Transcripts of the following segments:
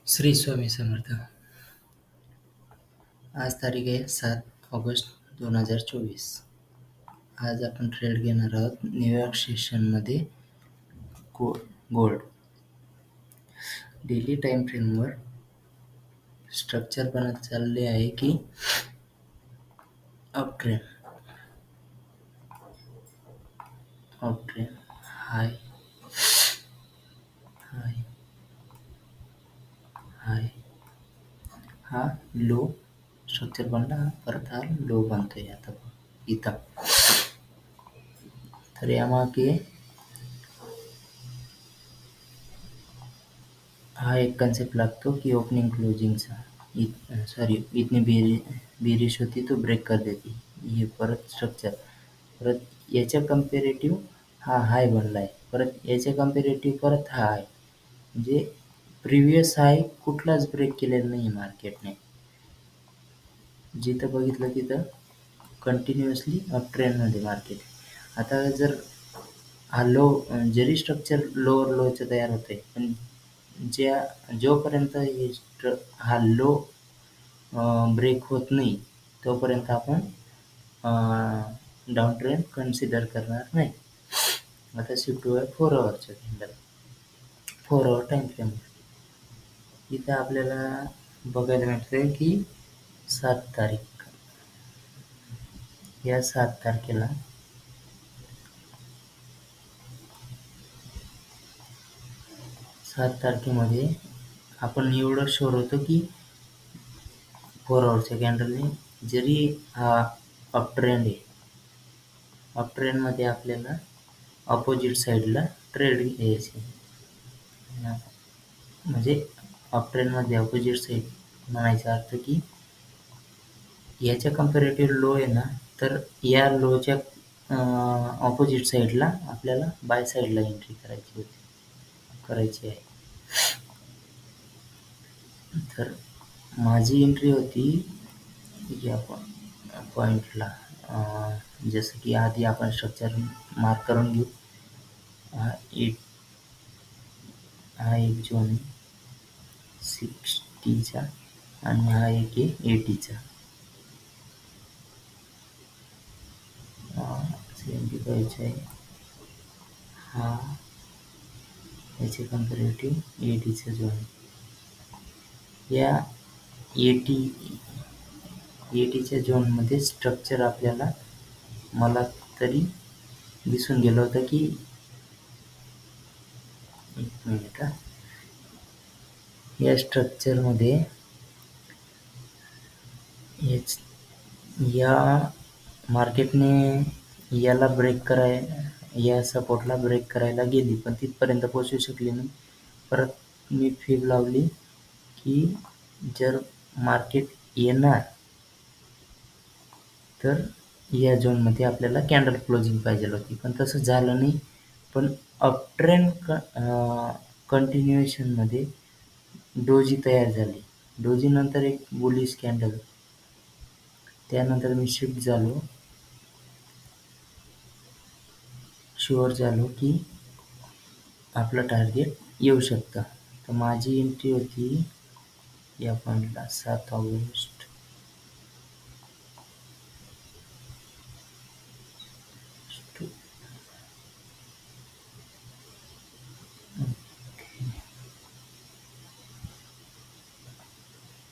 श्री स्वामी समर्थ. आज तारीख आहे 7 ऑगस्ट 2024. आज आपण ट्रेड घेणार आहोत न्यूयॉर्क सेशनमध्ये गोल्ड. डेली टाइम फ्रेमवर स्ट्रक्चर बनत चालले आहे की अप ट्रेंड हाय हाय हाय हा लो स्ट्रक्चर बनला, परत हा लो बनतोय आता इथं. तर यामागे हा एक कन्सेप्ट लागतो की ओपनिंग क्लोजिंगचा. इतनी बेरिश होती तो ब्रेक कर देती. हे परत स्ट्रक्चर, परत याच्या कम्पेरेटिव्ह हा हाय बनलाय, परत याच्या कम्पेरेटिव्ह परत हा हाय. म्हणजे प्रिव्हियस हाय कुठलाच ब्रेक केलेला नाही मार्केटने. जिथं बघितलं तिथं कंटिन्युअसली अप ट्रेंडमध्ये मार्केट. आता जर हा लो, जरी स्ट्रक्चर लोअर लोचं तयार होतंय, पण जोपर्यंत हा लो ब्रेक होत नाही तोपर्यंत आपण डाऊन ट्रेंड कन्सिडर करणार नाही. आता शिफ्ट होऊया 4 आवरच्या कॅन्डल. 4 आवर टाइम फ्रेम. इथं आपल्याला बघायला मिळतंय की 7 तारीख, या 7 तारखेला 7 तारखेमध्ये आपण एवढं शुअर होतो की 4 आवरच्या कॅन्डलने, जरी हा अप ट्रेंड आहे, अप ट्रेंडमध्ये आपल्याला अपोजिट साईडला ट्रेड घ्यायची. म्हणजे अप ट्रेंडमध्ये अपोजिट साईड म्हणायचा अर्थ की याच्या कम्पॅरेटिव्ह लो आहे ना, तर या लोच्या ऑपोजिट साईडला आपल्याला बाय साईडला एंट्री करायची आहे. तर माझी एंट्री होती या पॉईंटला. जसं की आधी आपण स्ट्रक्चर मार्क करून घेऊ. हा एक झोन 60चा आणि हा एक आहे 80चा. 75चा आहे हा, याचे कम्पॅरेटिव्ह 80चा झोन. या 80च्या झोनमध्ये स्ट्रक्चर आपल्याला, मला तरी दिसून गेलं होतं की, एक मिनिट, या स्ट्रक्चरमध्ये या मार्केटने याला या सपोर्टला ब्रेक करायला गेली, पण तिथपर्यंत पोहोचू शकली नाही. परत मी फिब लावली की जर मार्केट येणार तर या झोनमध्ये आपल्याला कॅन्डल क्लोजिंग पाहिजे होती, पण तसं झालं नाही. पण अप ट्रेंड कंटिन्युएशनमध्ये डोजी तयार झाली. डोजी नंतर एक बुलिश कॅन्डल. त्यानंतर मी शिफ्ट झालो, शुअर झालो की आपलं टार्गेट येऊ शकतं. तर माझी एंट्री होती या पॉईंटला 7 ऑगस्ट.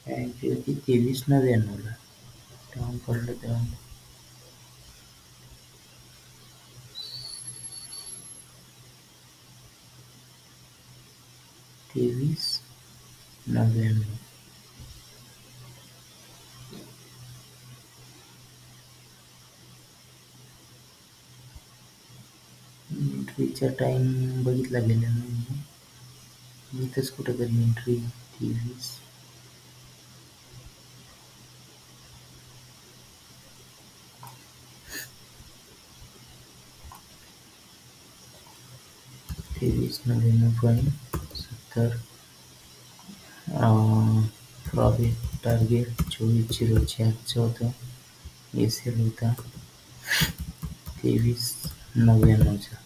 एंट्री होती 23.99ला. डाऊन पडलं तेव्हा 23.99. एंट्रीचा टाइम बघितला गेला नाही. इथंच कुठेतरी एंट्री 23. $23.99.70. प्रॉफिट टार्गेट 24.04चं होतं. एसएल होता 23.99चा.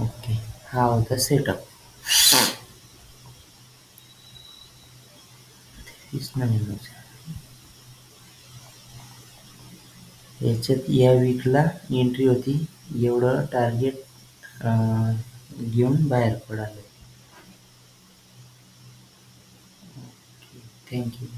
ओके, हा होता सेटअप. तीच नवीन याच्यात या वीकला एंट्री होती, एवढं टार्गेट घेऊन बाहेर पडाले. थँक्यू.